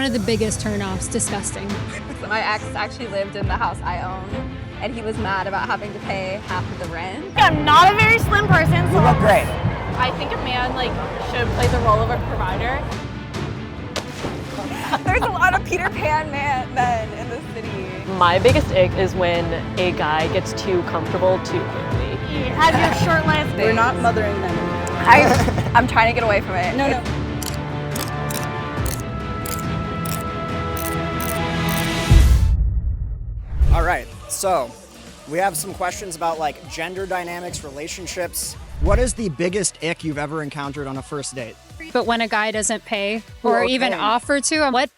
One of the biggest turnoffs, disgusting. My ex actually lived in the house I own, and he was mad about having to pay half of the rent. I'm not a very slim person, so You look great. I think a man should play the role of a provider. There's a lot of Peter Pan men in this city. My biggest ick is when a guy gets too comfortable too quickly. You have your shirtless. We're not mothering them. I'm trying to get away from it. No. All right, so we have some questions about gender dynamics, relationships. What is the biggest ick you've ever encountered on a first date? But when a guy doesn't pay or even offer to, what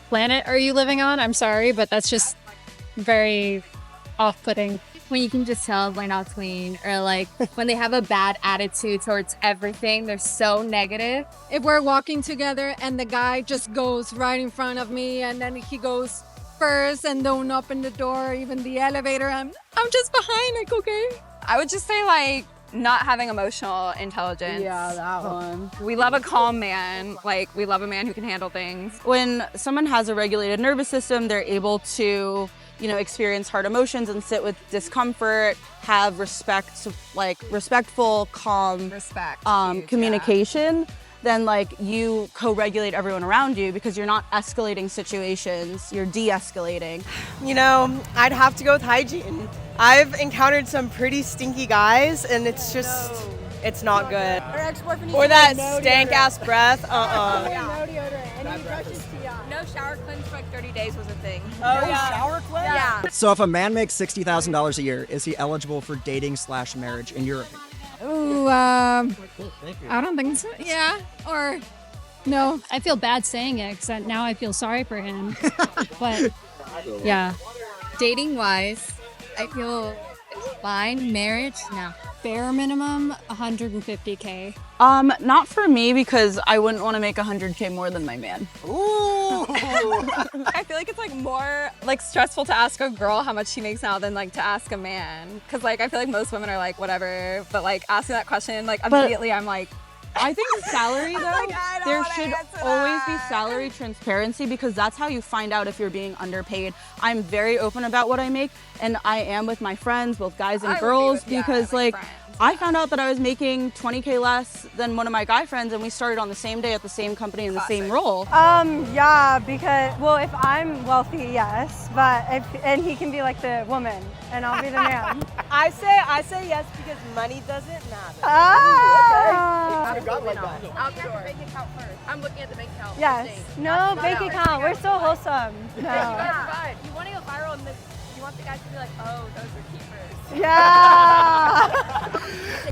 planet are you living on? I'm sorry, but that's just very off-putting. When you can just tell they're not clean, or when they have a bad attitude towards everything, they're so negative. If we're walking together and the guy just goes right in front of me and then he goes first and don't open the door, even the elevator, I'm just behind, okay? I would just say not having emotional intelligence. Yeah, that one. We love a calm man. We love a man who can handle things. When someone has a regulated nervous system, they're able to, experience hard emotions and sit with discomfort, have respectful, calm, communication. Then you co-regulate everyone around you because you're not escalating situations, you're de-escalating. I'd have to go with hygiene. I've encountered some pretty stinky guys and it's just, it's not good. Or that stank ass breath, No deodorant, and he brushes teeth. No shower cleanse for 30 days was a thing. Oh yeah. Shower cleanse? Yeah. So if a man makes $60,000 a year, is he eligible for dating/marriage in your opinion? Ooh, I don't think so. Yeah, or no. I feel bad saying it because now I feel sorry for him. But yeah. Dating-wise, I feel it's fine. Marriage, no. Bare minimum, 150K. Not for me because I wouldn't want to make 100K more than my man. Ooh! I feel like it's more stressful to ask a girl how much she makes now than to ask a man. Cause I feel like most women are whatever, but asking that question, immediately I'm I think salary though, there should always be salary transparency because that's how you find out if you're being underpaid. I'm very open about what I make and I am with my friends, both guys and girls, because I found out that I was making 20K less than one of my guy friends and we started on the same day at the same company in the same role. Yeah, because, if I'm wealthy, yes, but and he can be the woman and I'll be the man. I say yes because money doesn't matter. Ah! I'll get the bank account first. I'm looking at the bank account. Yes. No bank account. We're so wholesome. No. You want to go viral and you want the guys to be oh, those are keepers. Yeah.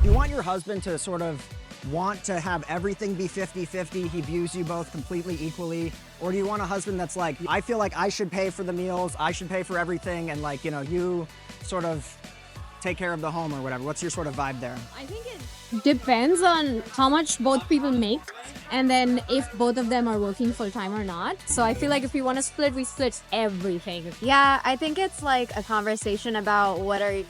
Do you want your husband to sort of want to have everything be 50-50, he views you both completely equally? Or do you want a husband that's I feel like I should pay for the meals, I should pay for everything, and you sort of take care of the home or whatever? What's your sort of vibe there? I think it depends on how much both people make and then if both of them are working full-time or not. So I feel if we want to split, we split everything. Yeah, I think it's a conversation about what are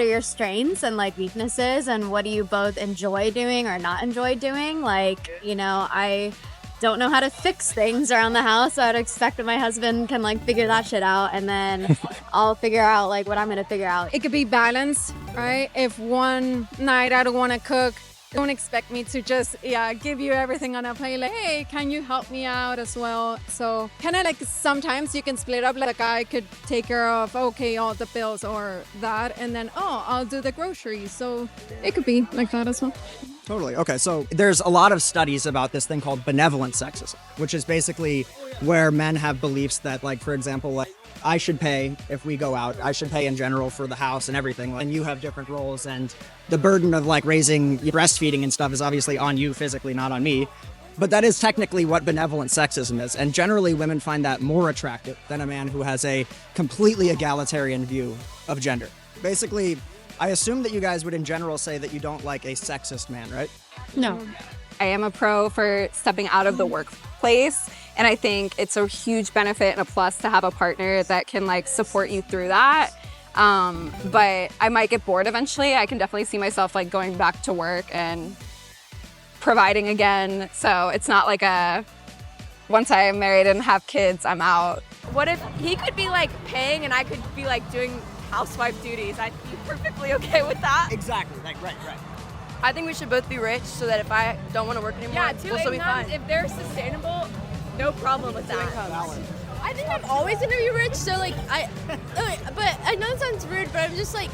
your strengths and weaknesses and what do you both enjoy doing or not enjoy doing. I don't know how to fix things around the house, so I'd expect that my husband can figure that shit out and then I'll figure out what I'm gonna figure out. It could be balanced, right? If one night I don't want to cook, don't expect me to just give you everything on a plate. Hey, can you help me out as well? So kind of sometimes you can split up. A guy could take care of all the bills or that, and then I'll do the groceries. So it could be like that as well. Totally. Okay, so there's a lot of studies about this thing called benevolent sexism, which is basically where men have beliefs that, for example, I should pay if we go out. I should pay in general for the house and everything. And you have different roles, and the burden of raising, breastfeeding and stuff is obviously on you physically, not on me. But that is technically what benevolent sexism is. And generally women find that more attractive than a man who has a completely egalitarian view of gender. Basically, I assume that you guys would in general say that you don't like a sexist man, right? No. I am a pro for stepping out of the workplace, and I think it's a huge benefit and a plus to have a partner that can support you through that. But I might get bored eventually. I can definitely see myself going back to work and providing again. So it's not once I'm married and have kids, I'm out. What if he could be like paying and I could be like doing housewife duties? I'd be perfectly okay with that. Exactly. Like, right. I think we should both be rich so that if I don't want to work anymore, Yeah, 2 we'll still be incomes, fine. if they're sustainable, no problem with that. I think I'm always gonna be rich, so like but I know it sounds rude, but I'm just like,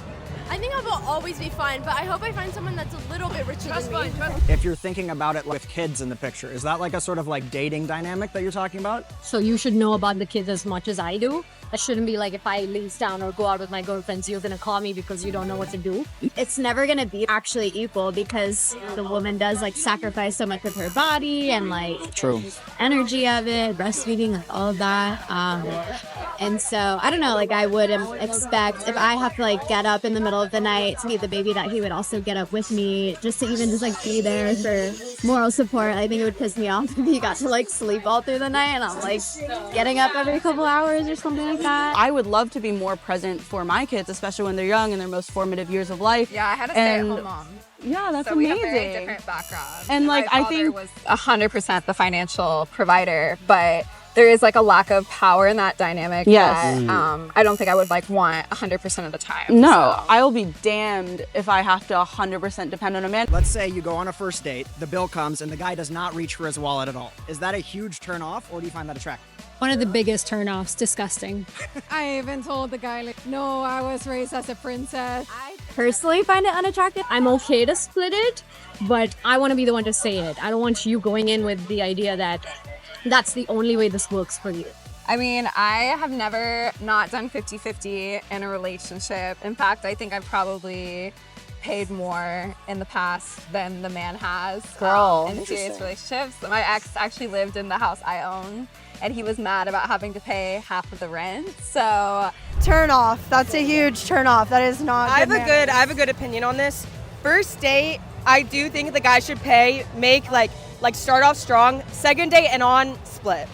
I think I will always be fine, but I hope I find someone that's a little bit richer than me. If you're thinking about it with kids in the picture, is that like a sort of like dating dynamic that you're talking about? So you should know about the kids as much as I do. That shouldn't be like if I leave town or go out with my girlfriends, you're gonna call me because you don't know what to do. It's never gonna be actually equal because the woman does like sacrifice so much of her body and like True. energy of it, breastfeeding, like all of that. And so I don't know, like I would expect if I have to like get up in the middle of the night to feed the baby that he would also get up with me just to even just like be there for moral support. I think it would piss me off if he got to like sleep all through the night and I'm like getting up every couple hours or something like that. I would love to be more present for my kids, especially when they're young in their most formative years of life. Yeah, I had a stay-at-home mom. Yeah, that's So amazing. we have very different backgrounds. And like my I father think was 100% the financial provider, but there is like a lack of power in that dynamic. Yes. That, I don't think I would like want 100% of the time. no, so. I will be damned if I have to 100% depend on a man. Let's say you go on a first date, the bill comes, and the guy does not reach for his wallet at all. Is that a huge turn off, or do you find that attractive? One of the biggest turnoffs, disgusting. I even told the guy, like, no, I was raised as a princess. I personally find it unattractive. I'm okay to split it, but I want to be the one to say it. I don't want you going in with the idea that that's the only way this works for you. I mean, I have never not done 50-50 in a relationship. In fact, I think I've probably paid more in the past than the man has in serious relationships. My ex actually lived in the house I own, and he was mad about having to pay half of the rent. So Turn off. That's a huge turn off. That is not. I have a good opinion on this. First date, I do think the guy should pay. Make like start off strong. Second date and on split.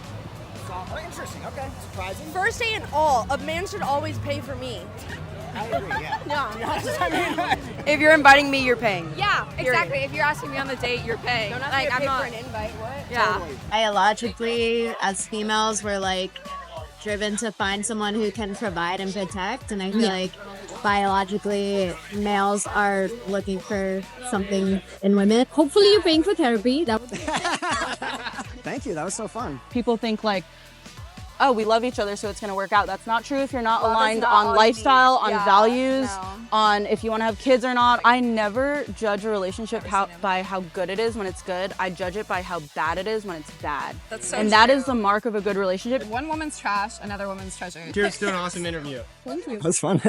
Oh, interesting. Okay. Surprising. First day and all, a man should always pay for me. I agree, yeah. If you're inviting me, you're paying. Yeah, exactly. If you're asking me on the date, you're paying. Don't Like, have to I'm pay not. for an invite, what? Yeah. Biologically, as females, we're like driven to find someone who can provide and protect. And I feel like biologically, males are looking for something in women. Hopefully you're paying for therapy. That would Thank you. That was so fun. People think like, oh, we love each other, so it's gonna work out. That's not true if you're not Love is aligned not on all you lifestyle, need. on Yeah, values, no. on if you wanna have kids or not. I never judge a relationship by how good it is when it's good. I judge it by how bad it is when it's bad. That's so and that true. is the mark of a good relationship. One woman's trash, another woman's treasure. Cheers to an awesome interview. That was fun.